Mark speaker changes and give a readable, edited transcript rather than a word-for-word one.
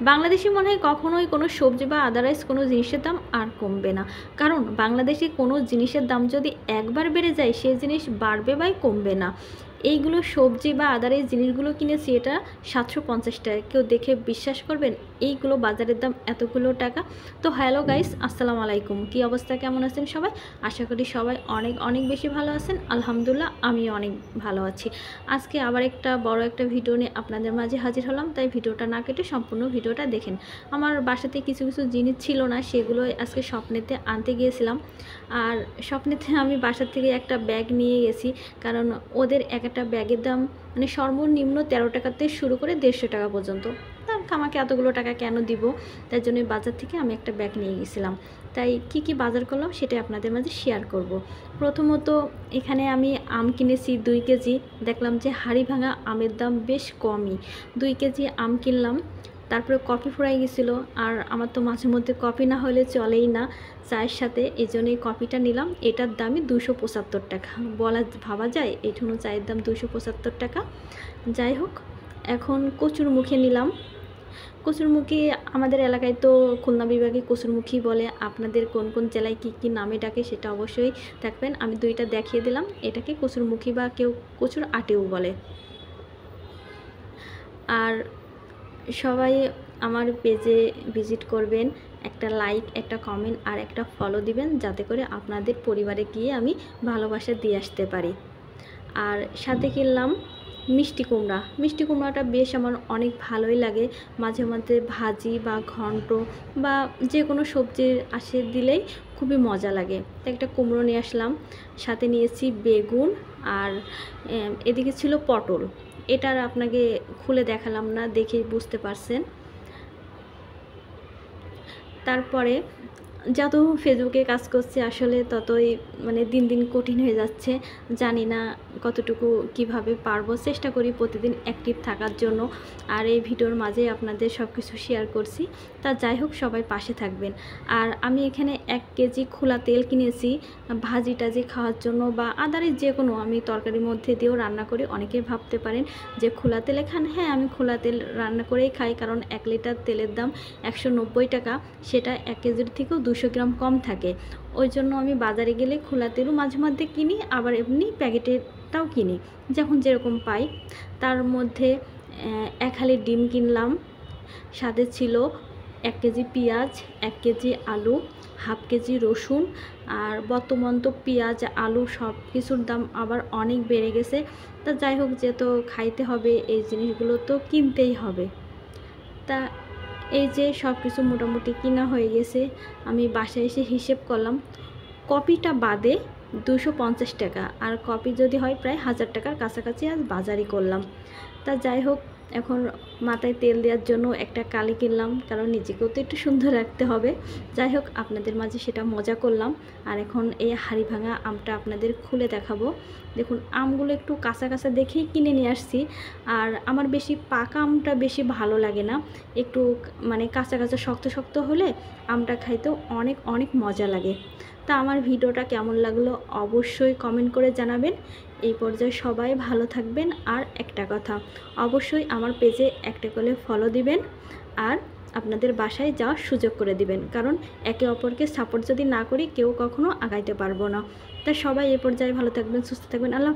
Speaker 1: বাংলাদেশে মনে হয় কখনোই কোনো সবজি বা আদারওয়াইজ কোনো জিনিসের দাম আর কমবে না। কারণ বাংলাদেশে কোনো জিনিসের দাম যদি একবার বেড়ে যায় সেই জিনিস বাড়বে বা কমবে না। এইগুলো সবজি বা আদারওয়াইজ জিনিসগুলো কিনেছি এটা 750 টাকা। কেউ দেখে বিশ্বাস করবেন? এইগুলো বাজারের দাম এতগুলো টাকা। তো হ্যালো গাইস, আসসালামু আলাইকুম। কী অবস্থা, কেমন আছেন সবাই? আশা করি সবাই অনেক অনেক বেশি ভালো আছেন। আলহামদুলিল্লাহ আমিও অনেক ভালো আছি। আজকে আবার একটা বড় একটা ভিডিও নিয়ে আপনাদের মাঝে হাজির হলাম, তাই ভিডিওটা না কেটে সম্পূর্ণ ভিডিওটা দেখেন। আমার বাসাতে কিছু কিছু জিনিস ছিল না, সেগুলো আজকে স্বপ্নেতে আনতে গিয়েছিলাম। আর স্বপ্নেতে আমি বাসা থেকে একটা ব্যাগ নিয়ে গেছি, কারণ ওদের একটা ব্যাগের দাম মানে সর্বনিম্ন 13 টাকাতে শুরু করে 150 টাকা পর্যন্ত। আমাকে এতগুলো টাকা কেন দিব, তাই জন্য বাজার থেকে আমি একটা ব্যাগ নিয়ে গেছিলাম। তাই কি কি বাজার করলাম সেটাই আপনাদের মাঝে শেয়ার করব। প্রথমত এখানে আমি আম কিনেছি 2 কেজি। দেখলাম যে হাড়ি ভাঙা আমের দাম বেশ কমই। 2 কেজি আম কিনলাম। তারপরে কফি ফুরাই গেছিলো, আর আমার তো মাঝে মধ্যে কফি না হলে চলেই না চায়ের সাথে, এই জন্য এই কফিটা নিলাম। এটার দামই 275 টাকা। ভাবা যায় এটুকু চায়ের দাম 275 টাকা। যাই হোক, এখন কচুরমুখী নিলাম। কচুরমুখী আমাদের এলাকায় তো খুলনা বিভাগে কচুরমুখী বলে। আপনাদের কোন কোন জেলায় কী কী নামে ডাকে সেটা অবশ্যই দেখবেন। আমি 2টা দেখিয়ে দিলাম। এটাকে কচুরমুখী বা কেউ কচুর আটেও বলে। আর সবাই আমার পেজে ভিজিট করবেন, একটা লাইক, একটা কমেন্ট আর একটা ফলো দিবেন, যাতে করে আপনাদের পরিবারে গিয়ে আমি ভালোবাসা দিয়ে আসতে পারি। আর সাথে কিনলাম মিষ্টি কুমড়া। মিষ্টি কুমড়াটা বেশ আমার অনেক ভালোই লাগে। মাঝে মধ্যে ভাজি বা ঘন্ট বা যে কোনো সবজির আসে দিলেই খুবই মজা লাগে। তো একটা কুমড়ো নিয়ে আসলাম, সাথে নিয়েছি বেগুন, আর এদিকে ছিল পটল। এটার আপনাকে খুলে দেখালাম না, দেখেই বুঝতে পারছেন। তারপরে যত ফেসবুকে কাজ করছে আসলে ততই মানে দিন দিন কঠিন হয়ে যাচ্ছে। জানি না কতটুকু কিভাবে পারবো, চেষ্টা করি প্রতিদিন অ্যাক্টিভ থাকার জন্য। আর এই ভিডিওর মাঝে আপনাদের সব কিছু শেয়ার করছি। তা যাই হোক, সবাই পাশে থাকবেন। আর আমি এখানে 1 কেজি খোলা তেল কিনেছি ভাজি টাজি খাওয়ার জন্য, বা আদারে যে কোনো আমি তরকারির মধ্যে দিয়েও রান্না করি। অনেকেই ভাবতে পারেন যে খোলা তেলে খান। হ্যাঁ, আমি খোলা তেল রান্না করেই খাই, কারণ 1 লিটার তেলের দাম 190 টাকা। সেটা 1 কেজির থেকেও 200 গ্রাম কম থাকে। ওই জন্য আমি বাজারে গেলে খোলা তেলও মাঝে মধ্যে কিনি, আবার এমনি প্যাকেটেরটাও কিনি, যখন যেরকম পাই। তার মধ্যে 1 হালি ডিম কিনলাম। সাথে ছিল 1 কেজি পেঁয়াজ, 1 কেজি আলু, হাফ কেজি রসুন। আর বর্তমান তো পেঁয়াজ আলু সব কিছুর দাম আবার অনেক বেড়ে গেছে। তা যাই হোক, যেহেতু খাইতে হবে এই জিনিসগুলো তো কিনতেই হবে। তা এই যে সব কিছু মোটামুটি কিনা হয়ে গেছে। আমি বাসায় এসে হিসেব করলাম, কপিটা বাদে 250 টাকা, আর কপি যদি হয় প্রায় 1000 টাকার কাছাকাছি আজ বাজারই করলাম। তা যাই হোক, এখন মাথায় তেল দেওয়ার জন্য একটা কালি কিনলাম, কারণ নিজেকেও তো একটু সুন্দর রাখতে হবে। যাই হোক, আপনাদের মাঝে সেটা মজা করলাম। আর এখন এই হাড়ি ভাঙা আমটা আপনাদের খুলে দেখাবো। দেখুন, আমগুলো একটু কাঁচা কাঁচা দেখেই কিনে নিয়ে আসছি। আর আমার বেশি পাকা আমটা বেশি ভালো লাগে না, একটু মানে কাঁচা কাঁচা শক্ত শক্ত হলে আমটা খাইতেও অনেক অনেক মজা লাগে। তা আমার ভিডিওটা কেমন লাগলো অবশ্যই কমেন্ট করে জানাবেন। এই পর্যায়ে সবাই ভালো থাকবেন। আর একটা কথা, অবশ্যই আমার পেজে একটা করে ফলো দিবেন, আর আপনাদের বাসায় যাওয়ার সুযোগ করে দিবেন, কারণ একে অপরকে সাপোর্ট যদি না করি কেউ কখনো আগাইতে পারবো না। তা সবাই এই পর্যায়ে ভালো থাকবেন, সুস্থ থাকবেন। আল্লাহ।